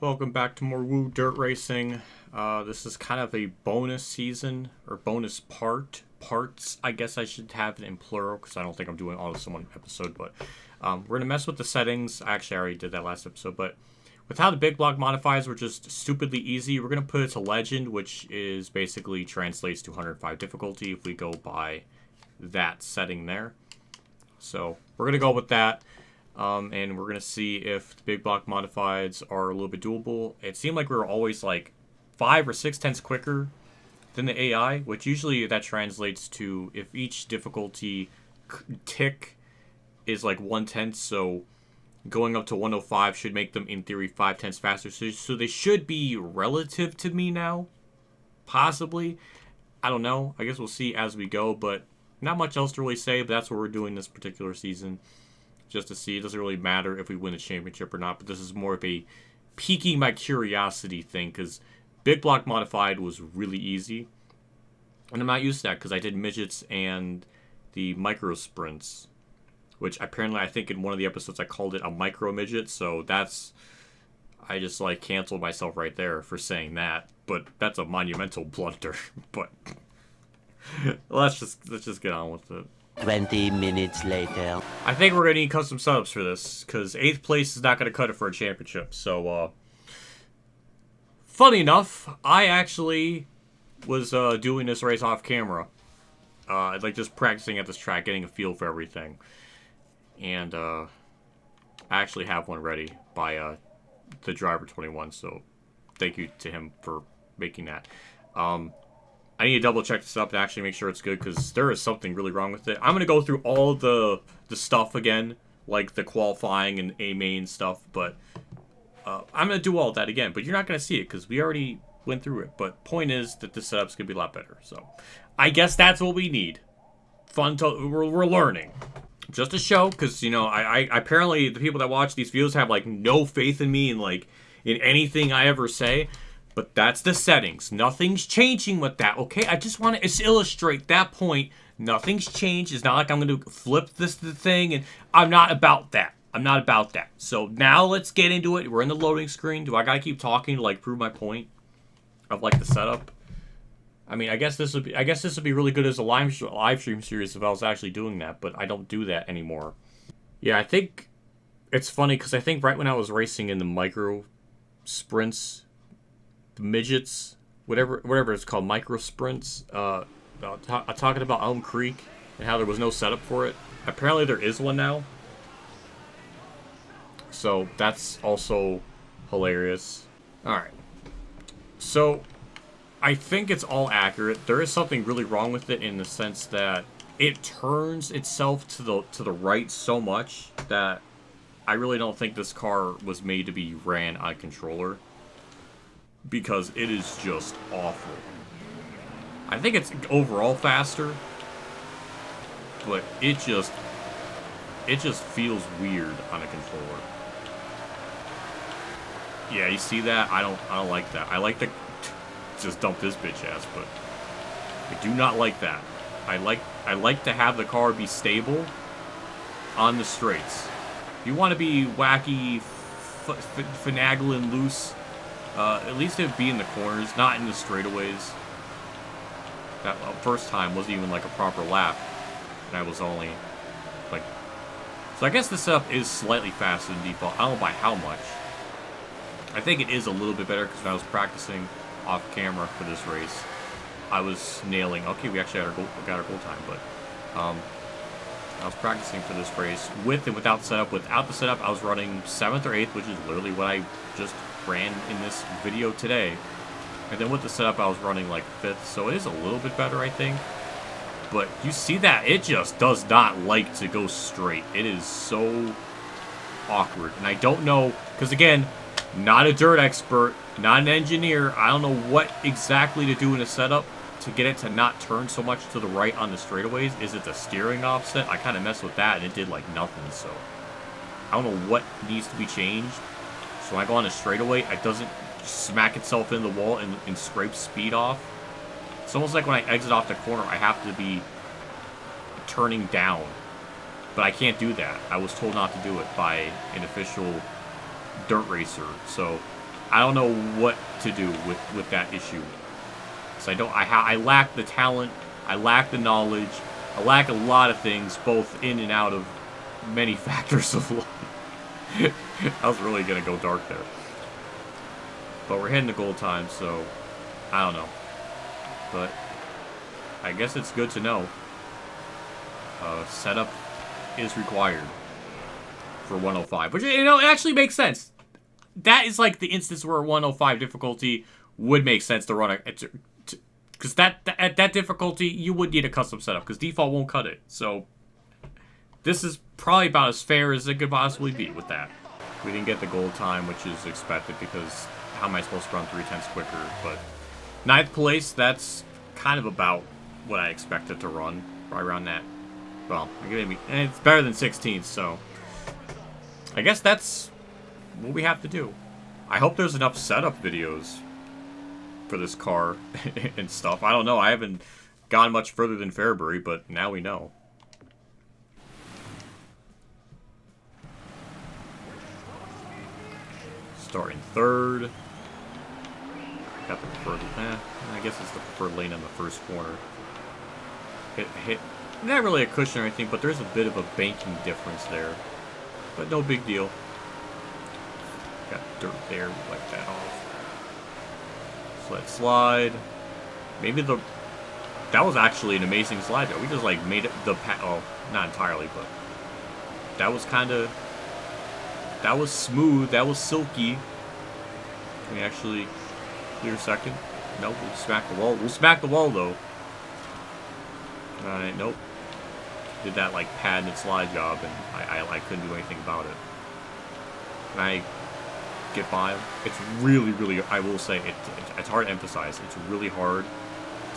Welcome back to more Woo Dirt Racing. This is kind of a bonus season, or bonus parts, I guess I should have it in plural, because I don't think I'm doing all this in one episode, but we're going to mess with the settings. Actually, I already did that last episode, but with how the big block modifiers were just stupidly easy, we're going to put it to Legend, which is basically translates to 105 difficulty if we go by that setting there. So we're going to go with that. And we're going to see if the big block modifieds are a little bit doable. It seemed like we were always like 5 or 6 tenths quicker than the AI, which usually that translates to if each difficulty tick is like 1/10, so going up to 105 should make them, in theory, 5 tenths faster. So they should be relative to me now, possibly. I don't know. I guess we'll see as we go, but not much else to really say, but that's what we're doing this particular season. Just to see. It doesn't really matter if we win the championship or not, but this is more of a piquing my curiosity thing, because big block modified was really easy, and I'm not used to that because I did midgets and the micro sprints, which apparently I think in one of the episodes I called it a micro midget, so that's, I just like canceled myself right there for saying that, but that's a monumental blunder. But let's just get on with it. 20 minutes later. I think we're going to need custom setups for this, because 8th place is not going to cut it for a championship. So, funny enough, I actually was doing this race off camera. Like, just practicing at this track, getting a feel for everything. And, I actually have one ready by the driver 21, so thank you to him for making that. I need to double check this up and actually make sure it's good, because there is something really wrong with it. I'm going to go through all the stuff again, like the qualifying and A-main stuff, but I'm going to do all that again. But you're not going to see it because we already went through it. But point is that this setup's going to be a lot better. So I guess that's what we need. We're learning. Just to show, because, you know, I apparently the people that watch these videos have, like, no faith in me and, like, in anything I ever say. But that's the settings. Nothing's changing with that, okay? I just want to illustrate that point. Nothing's changed. It's not like I'm going to flip the thing, and I'm not about that. I'm not about that. So now let's get into it. We're in the loading screen. Do I got to keep talking to, like, prove my point of, like, the setup? I mean, I guess this would be really good as a live stream series if I was actually doing that, but I don't do that anymore. Yeah, I think it's funny because I think right when I was racing in the micro sprints, midgets, whatever it's called, micro sprints, talking about Elm Creek and how there was no setup for it. Apparently there is one now, so that's also hilarious. Alright, so I think it's all accurate. There is something really wrong with it in the sense that it turns itself to the right so much that I really don't think this car was made to be ran on a controller, because it is just awful. I think it's overall faster, but it just feels weird on a controller. Yeah, you see that? I don't like that. I like to just dump this bitch ass, but I do not like that. I like to have the car be stable on the straights. If you want to be wacky, finagling loose, at least it'd be in the corners, not in the straightaways. That first time wasn't even like a proper lap, and I was only like... So I guess the setup is slightly faster than default. I don't know by how much. I think it is a little bit better because when I was practicing off camera for this race, I was nailing... Okay, we actually got our goal time, but I was practicing for this race with and without setup. Without the setup, I was running 7th or 8th, which is literally what I just ran in this video today. And then with the setup, I was running like 5th, so it is a little bit better, I think. But you see that it just does not like to go straight. It is so awkward, and I don't know, because again, not a dirt expert, not an engineer. I don't know what exactly to do in a setup to get it to not turn so much to the right on the straightaways. Is it the steering offset? I kind of messed with that, and it did like nothing, so I don't know what needs to be changed. So when I go on a straightaway, it doesn't smack itself in the wall and scrape speed off. It's almost like when I exit off the corner, I have to be turning down. But I can't do that. I was told not to do it by an official dirt racer. So I don't know what to do with that issue. So I lack the talent, I lack the knowledge, I lack a lot of things, both in and out of many factors of life. I was really gonna go dark there. But we're hitting the goal time, so I don't know. But I guess it's good to know. Setup is required for 105, which, you know, it actually makes sense. That is like the instance where 105 difficulty would make sense to run because at that difficulty you would need a custom setup because default won't cut it. So this is probably about as fair as it could possibly be with that. We didn't get the goal time, which is expected because how am I supposed to run 3/10 quicker? But 9th place, that's kind of about what I expected to run, right around that. Well, it's better than 16th, so I guess that's what we have to do. I hope there's enough setup videos for this car and stuff. I don't know. I haven't gone much further than Fairbury, but now we know. Starting 3rd. Got the preferred, I guess it's the preferred lane on the first corner. Hit. Not really a cushion or anything, but there's a bit of a banking difference there. But no big deal. Got dirt there, wipe that off. Slide. Maybe that was actually an amazing slide there. We just like made it oh, not entirely, but that was that was smooth, that was silky. Can we actually clear second? Nope, we'll smack the wall. We'll smack the wall though. Alright, nope. Did that like pad and slide job, and I couldn't do anything about it. Can I get by him? It's really, I will say, it's hard to emphasize. It's really hard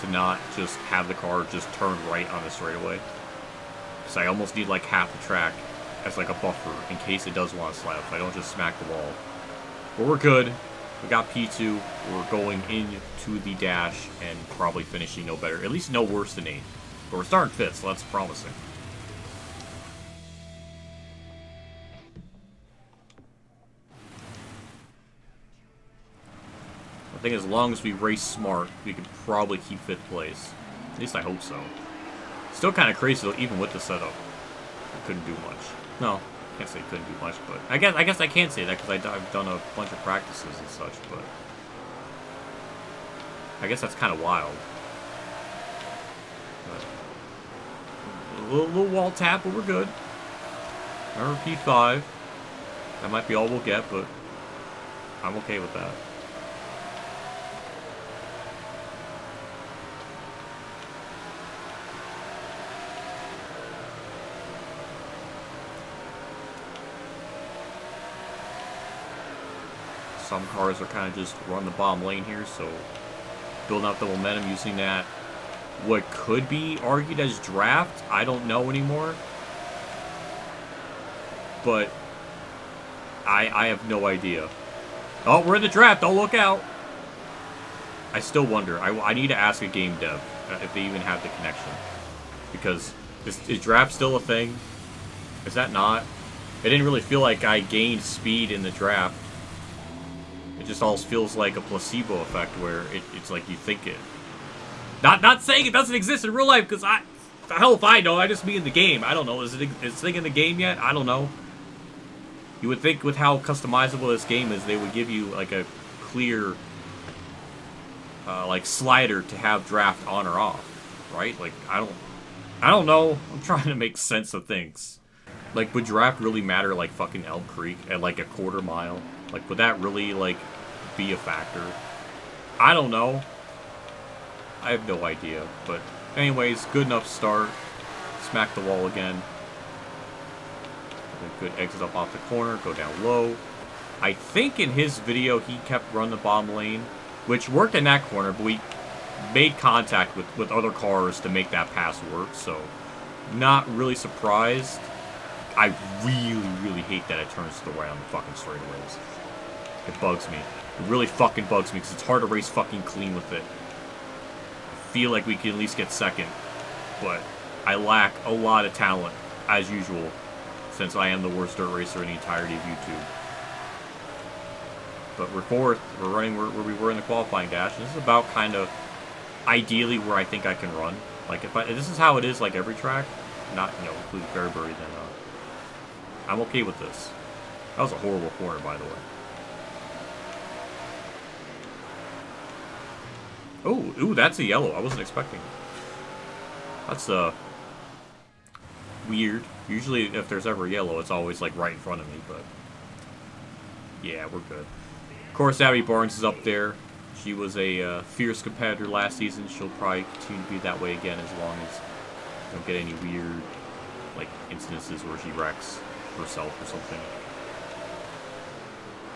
to not just have the car just turn right on the straightaway. Because I almost need like half the track as like a buffer in case it does want to slide up, so I don't just smack the wall. But we're good. We got P2. We're going into the dash and probably finishing no better. At least no worse than 8th. But we're starting 5th, so that's promising. I think as long as we race smart, we can probably keep 5th place. At least I hope so. Still kind of crazy though, even with the setup. I couldn't do much. No, I can't say I couldn't do much, but I guess I can say that because I've done a bunch of practices and such, but I guess that's kind of wild. A little wall tap, but we're good. Remember P5. That might be all we'll get, but I'm okay with that. Some cars are kind of just run the bottom lane here, so building up the momentum using that. What could be argued as draft, I don't know anymore. But I have no idea. Oh, we're in the draft. Oh, look out. I still wonder. I need to ask a game dev if they even have the connection. Because is draft still a thing? Is that not? It didn't really feel like I gained speed in the draft. It just all feels like a placebo effect where it's like you think it. Not saying it doesn't exist in real life, because the hell if I know, I just mean in the game. I don't know. Is it in the game yet? I don't know. You would think with how customizable this game is, they would give you like a clear like slider to have draft on or off, right? Like I don't know. I'm trying to make sense of things. Like, would draft really matter like fucking Elk Creek at like a quarter mile? Like, would that really like be a factor? I don't know. I have no idea. But anyways, good enough start. Smack the wall again. Good exit up off the corner. Go down low. I think in his video he kept running the bottom lane, which worked in that corner, but we made contact with other cars to make that pass work, so not really surprised. I really hate that it turns to the right on the fucking straightaways. It bugs me. It really fucking bugs me because it's hard to race fucking clean with it. I feel like we can at least get second, but I lack a lot of talent, as usual, since I am the worst dirt racer in the entirety of YouTube. But we're fourth. We're running where we were in the qualifying dash. And this is about kind of ideally where I think I can run. Like if this is how it is like every track, not including Fairbury, then I'm okay with this. That was a horrible corner, by the way. Oh, ooh, that's a yellow. I wasn't expecting it. That's weird. Usually, if there's ever a yellow, it's always like right in front of me. But yeah, we're good. Of course, Abby Barnes is up there. She was a fierce competitor last season. She'll probably continue to be that way again as long as we don't get any weird like incidences where she wrecks herself or something.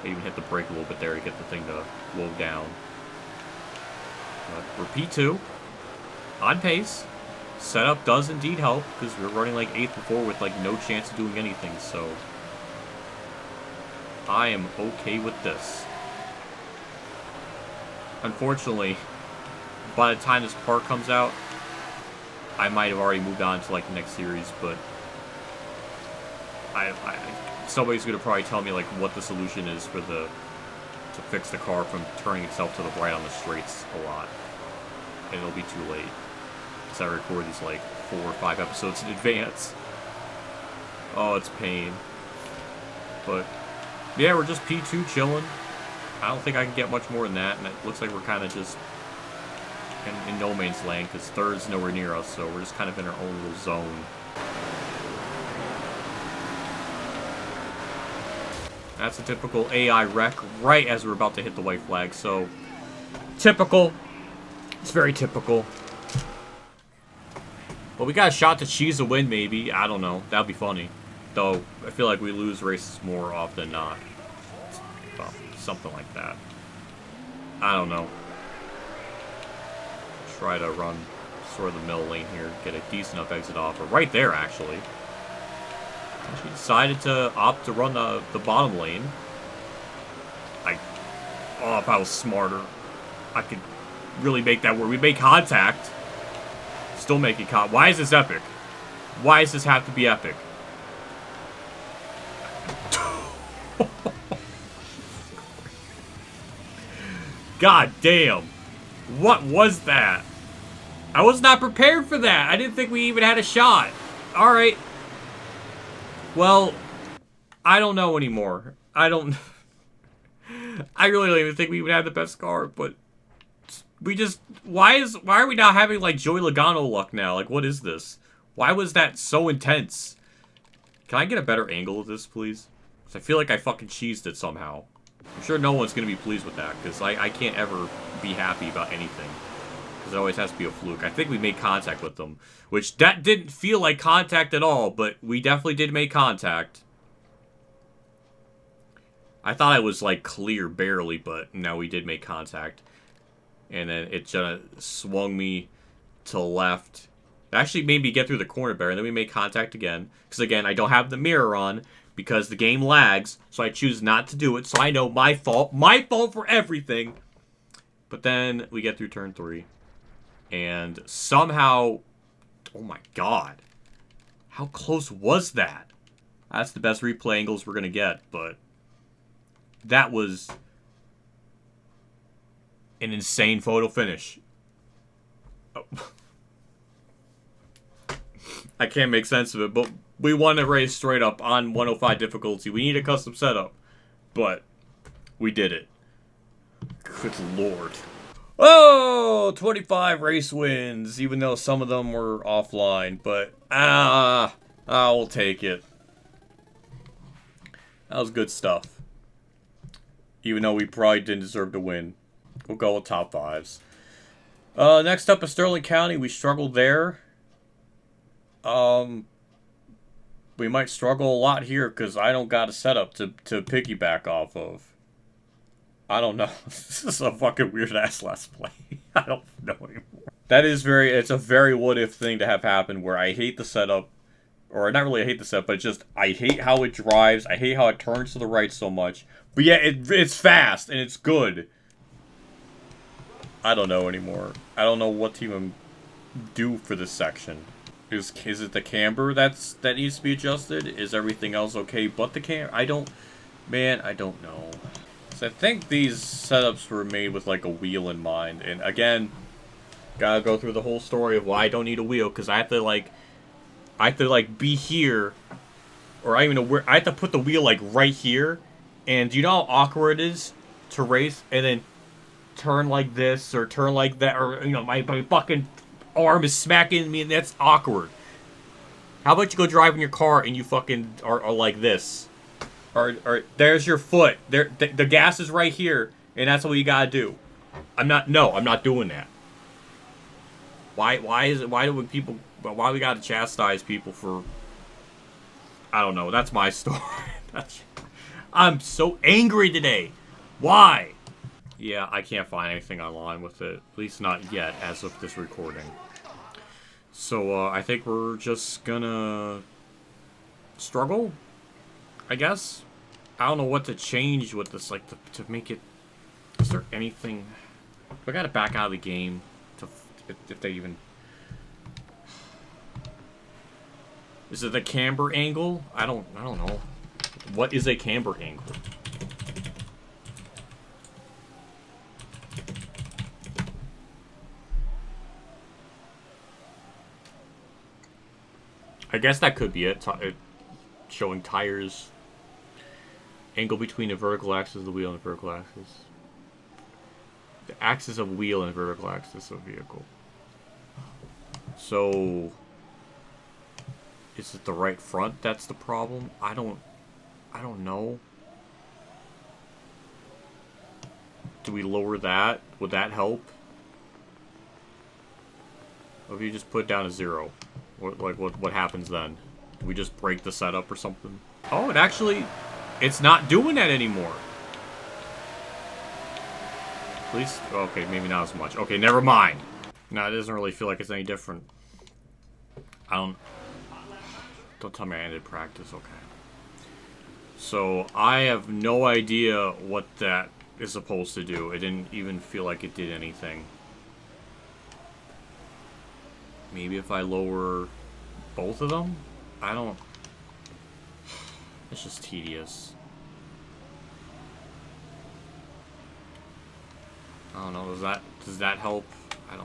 I even hit the brake a little bit there to get the thing to slow down. But we're P2. On pace. Setup does indeed help, because we were running like 8th before with like no chance of doing anything, so I am okay with this. Unfortunately, by the time this part comes out, I might have already moved on to like the next series, but somebody's gonna probably tell me like what the solution is for to fix the car from turning itself to the right on the straights a lot, and it'll be too late. I record these like 4 or 5 episodes in advance. Oh, it's pain. But yeah, we're just P2 chilling. I don't think I can get much more than that, and it looks like we're kind of just in no man's land because third's nowhere near us, so we're just kind of in our own little zone. That's a typical AI wreck right as we're about to hit the white flag, so typical. It's very typical. Well, we got a shot to cheese a win, maybe. I don't know. That'd be funny. Though, I feel like we lose races more often than not. Well, something like that. I don't know. Try to run sort of the middle lane here. Get a decent enough exit off. Or right there, actually. She decided to opt to run the bottom lane. Oh, if I was smarter, I could really make that work. We made contact. Still making contact. Why is this epic? Why does this have to be epic? God damn. What was that? I was not prepared for that. I didn't think we even had a shot. Alright. Well, I don't know anymore. I really don't even think we even had the best car, but we just, why are we now having like Joey Logano luck now? Like, what is this? Why was that so intense? Can I get a better angle of this, please? Because I feel like I fucking cheesed it somehow. I'm sure no one's going to be pleased with that, because I can't ever be happy about anything. Because it always has to be a fluke. I think we made contact with them, which that didn't feel like contact at all, but we definitely did make contact. I thought it was like clear, barely, but no, we did make contact. And then it just swung me to the left. It actually made me get through the corner better, and then we made contact again. Because again, I don't have the mirror on, because the game lags, so I choose not to do it. So I know my fault for everything. But then we get through turn 3. And somehow, oh my god, how close was that? That's the best replay angles we're going to get, but that was an insane photo finish. Oh. I can't make sense of it, but we won a race straight up on 105 difficulty. We need a custom setup, but we did it. Good lord. Oh, 25 race wins, even though some of them were offline, but I'll take it. That was good stuff. Even though we probably didn't deserve to win. We'll go with top 5s. Next up is Sterling County. We struggled there. We might struggle a lot here because I don't got a setup to piggyback off of. I don't know. This is a fucking weird-ass Let's Play. I don't know anymore. It's a very what-if thing to have happen where I hate the setup. Or not really I hate the setup, but just I hate how it drives. I hate how it turns to the right so much. But yeah, it's fast and it's good. I don't know anymore. I don't know what to even do for this section. Is it the camber that needs to be adjusted? Is everything else okay but the camber? I don't know. So I think these setups were made with like a wheel in mind, and again, gotta go through the whole story of why I don't need a wheel, because I have to like be here, or I don't even know where. I have to put the wheel like right here, and you know how awkward it is to race and then turn like this or turn like that, or you know my fucking arm is smacking me, and that's awkward. How about you go drive in your car and you fucking are like this? Or there's your foot. There, the gas is right here, and that's what you gotta do. I'm not doing that. Why we gotta chastise people for? I don't know. That's my story. I'm so angry today. Why? Yeah, I can't find anything online with it. At least not yet, as of this recording. So, I think we're just gonna struggle, I guess. I don't know what to change with this, like, to make it... Is there anything... I gotta back out of the game to... If they even... Is it the camber angle? I don't know. What is a camber angle? I guess that could be it. Showing tires. Angle between the vertical axis of the wheel and the vertical axis. The axis of wheel and the vertical axis of vehicle. So... Is it the right front that's the problem? I don't know. Do we lower that? Would that help? Or if you just put it down to 0? What happens then? Do we just break the setup or something? Oh, it actually... It's not doing that anymore. At least... Okay, maybe not as much. Okay, never mind. No, it doesn't really feel like it's any different. Don't tell me I ended practice, okay. So, I have no idea what that is supposed to do. It didn't even feel like it did anything. Maybe if I lower both of them? I don't... It's just tedious. I don't know, does that help? I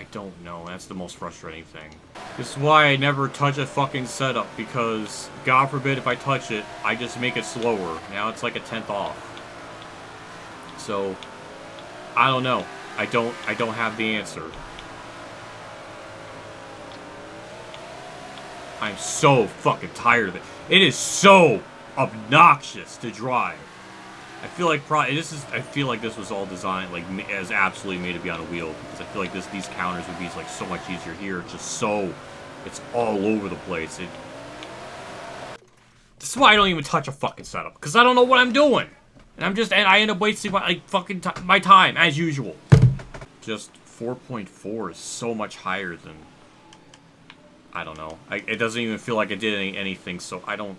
don't know. That's the most frustrating thing. This is why I never touch a fucking setup, because God forbid if I touch it, I just make it slower. Now it's like a 10th off. So I don't know. I don't have the answer. I'm so fucking tired of it. It is so obnoxious to drive. I feel like this was all designed like as absolutely made to be on a wheel, because I feel like these counters would be like so much easier here. It's just so it's all over the place. This is why I don't even touch a fucking setup, because I don't know what I'm doing, and I end up wasting my time as usual. Just 4.4 is so much higher than. I don't know. It doesn't even feel like it did anything, so I don't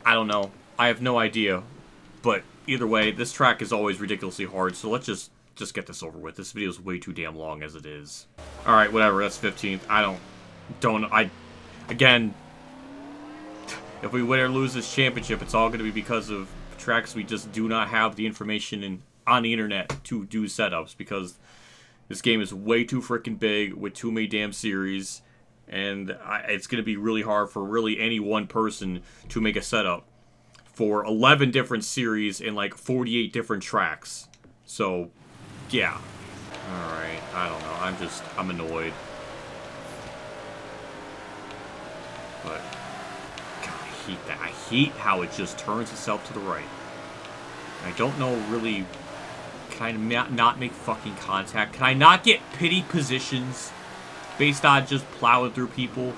know. I have no idea. But either way, this track is always ridiculously hard, so let's just get this over with. This video is way too damn long as it is. Alright, whatever, that's 15th. Again, if we win or lose this championship, it's all going to be because of tracks we just do not have the information on the internet to do setups, because this game is way too freaking big with too many damn series. And it's going to be really hard for really any one person to make a setup for 11 different series and like 48 different tracks. So, yeah. Alright, I don't know. I'm annoyed. But, God, I hate that. I hate how it just turns itself to the right. I don't know really... Can I not make fucking contact? Can I not get pity positions based on just plowing through people?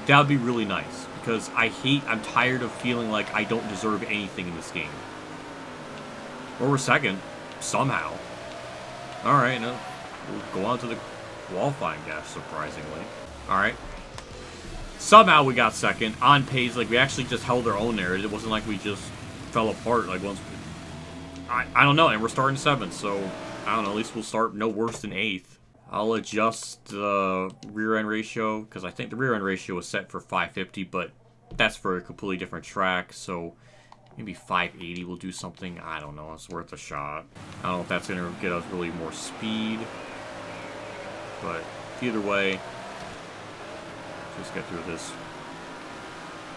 That would be really nice, because I'm tired of feeling like I don't deserve anything in this game. Or we're second, somehow. Alright, no, we'll go on to the qualifying dash, surprisingly. Alright. Somehow we got second, on pace, like we actually just held our own there. It wasn't like we just fell apart, like once we... I don't know, and we're starting 7th, so, I don't know, at least we'll start no worse than 8th. I'll adjust the rear end ratio, because I think the rear end ratio was set for 550, but that's for a completely different track, so Maybe 580 will do something. I don't know. It's worth a shot. I don't know if that's going to get us really more speed. But either way, just get through this.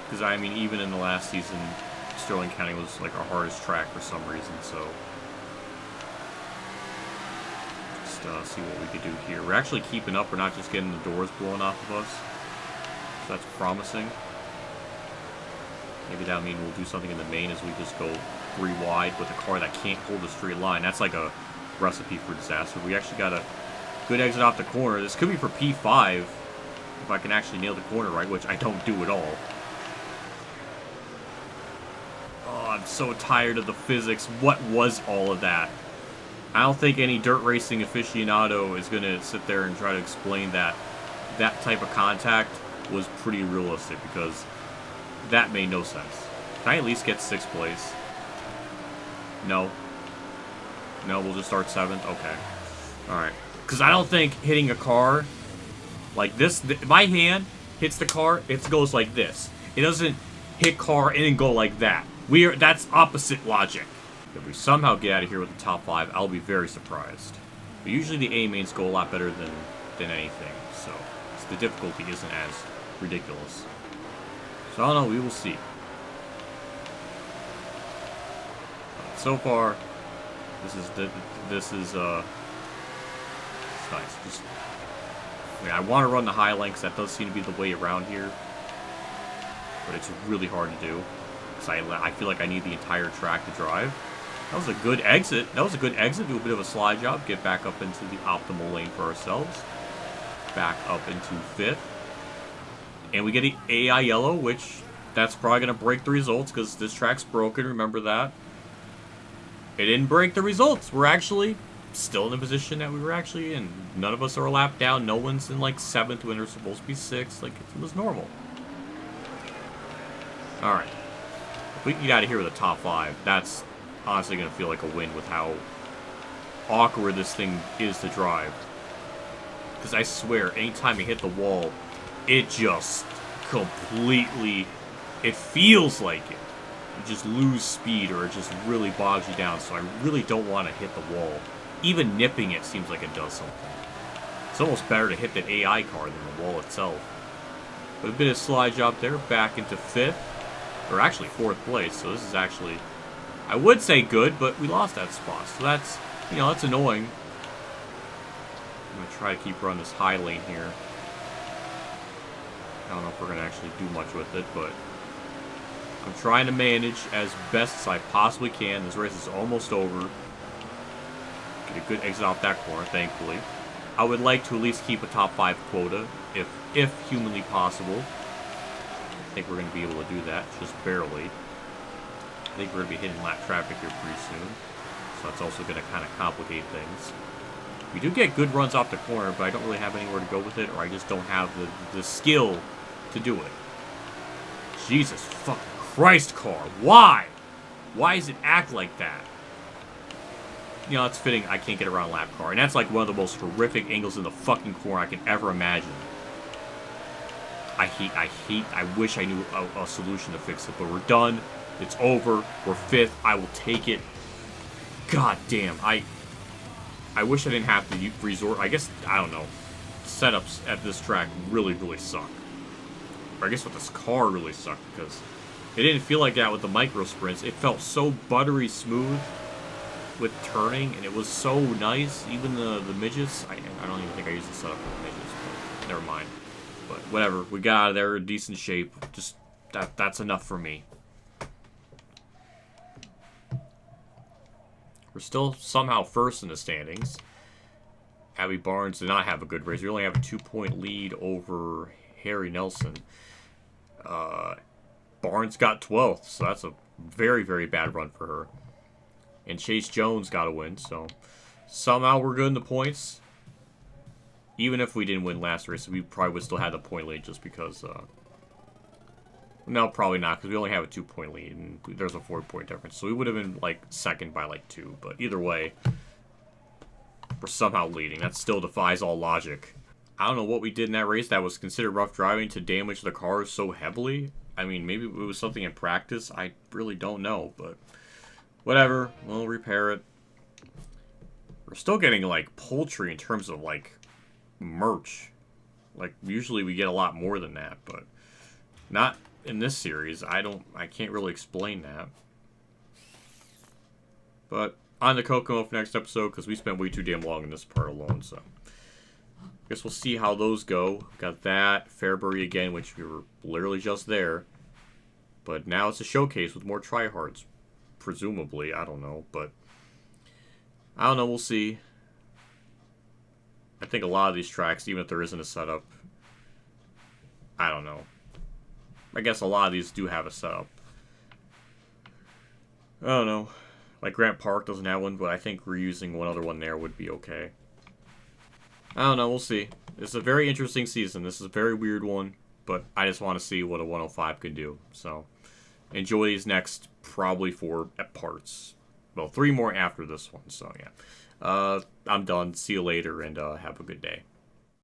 Because, I mean, even in the last season, Sterling County was like our hardest track for some reason. So, just see what we could do here. We're actually keeping up. We're not just getting the doors blown off of us. So that's promising. Maybe that'll mean we'll do something in the main as we just go 3 wide with a car that can't hold a straight line. That's like a recipe for disaster. We actually got a good exit off the corner. This could be for P5 if I can actually nail the corner right, which I don't do at all. Oh, I'm so tired of the physics. What was all of that? I don't think any dirt racing aficionado is going to sit there and try to explain that that type of contact was pretty realistic, because that made no sense. Can I at least get 6th place? No. No, we'll just start 7th? Okay. Alright. Because I don't think hitting a car like this... my hand hits the car, it goes like this. It doesn't hit car and then go like that. That's opposite logic. If we somehow get out of here with the top 5, I'll be very surprised. But usually the A mains go a lot better than anything. So the difficulty isn't as ridiculous. So I don't know, we will see. So far, this is it's nice. Just, I mean, I want to run the high lengths. That does seem to be the way around here, but it's really hard to do because I feel like I need the entire track to drive. That was a good exit. That was a good exit. Do a bit of a slide job. Get back up into the optimal lane for ourselves. Back up into 5th. And we get the AI yellow, which that's probably going to break the results because this track's broken. Remember that. It didn't break the results. We're actually still in the position that we were actually in. None of us are a lap down. No one's in like 7th when they're supposed to be 6th. Like, it was normal. Alright. If we can get out of here with a top 5, that's honestly going to feel like a win with how awkward this thing is to drive. Because I swear, anytime you hit the wall, it just completely, it feels like it. You just lose speed or it just really bogs you down. So I really don't want to hit the wall. Even nipping it seems like it does something. It's almost better to hit the AI car than the wall itself. But a bit of slide job there, back into 5th. Or actually 4th place, so this is actually, I would say good, but we lost that spot. So that's, you know, that's annoying. I'm going to try to keep running this high lane here. I don't know if we're going to actually do much with it, but I'm trying to manage as best as I possibly can. This race is almost over. Get a good exit off that corner, thankfully. I would like to at least keep a top 5 quota, if humanly possible. I think we're going to be able to do that, just barely. I think we're going to be hitting lap traffic here pretty soon. So that's also going to kind of complicate things. We do get good runs off the corner, but I don't really have anywhere to go with it, or I just don't have the skill to do it. Jesus fucking Christ, car. Why? Why does it act like that? You know, it's fitting I can't get around a lap car. And that's like one of the most horrific angles in the fucking corner I can ever imagine. I wish I knew a solution to fix it, but we're done. It's over. We're 5th. I will take it. God damn. I wish I didn't have to resort. I guess, I don't know. Setups at this track really, really suck. Or I guess with this car really sucked because it didn't feel like that with the micro sprints. It felt so buttery smooth with turning, and it was so nice. Even the midgets. I don't even think I used the setup for the midgets, but never mind. But whatever, we got out of there in decent shape. Just that's enough for me. We're still somehow 1st in the standings. Abby Barnes did not have a good race. We only have a 2-point lead over Harry Nelson. Barnes got 12th, so that's a very, very bad run for her. And Chase Jones got a win, so somehow we're good in the points. Even if we didn't win last race, we probably would still have the point lead just because... no, probably not, because we only have a 2-point lead, and there's a 4-point difference. So we would have been, like, 2nd by, like, 2. But either way, we're somehow leading. That still defies all logic. I don't know what we did in that race that was considered rough driving to damage the cars so heavily. I mean, maybe it was something in practice. I really don't know, but whatever. We'll repair it. We're still getting, like, poultry in terms of, like, merch. Like, usually we get a lot more than that, but not in this series. I can't really explain that. But on to Kokomo for next episode, because we spent way too damn long in this part alone, so. Guess we'll see how those go. Got that. Fairbury again, which we were literally just there. But now it's a showcase with more tryhards. Presumably. I don't know. But I don't know. We'll see. I think a lot of these tracks, even if there isn't a setup, I don't know. I guess a lot of these do have a setup. I don't know. Like Grant Park doesn't have one, but I think reusing one other one there would be okay. I don't know, we'll see. It's a very interesting season. This is a very weird one, but I just want to see what a 105 can do. So, enjoy these next probably 4 parts. Well, 3 more after this one, so yeah. I'm done. See you later, and have a good day.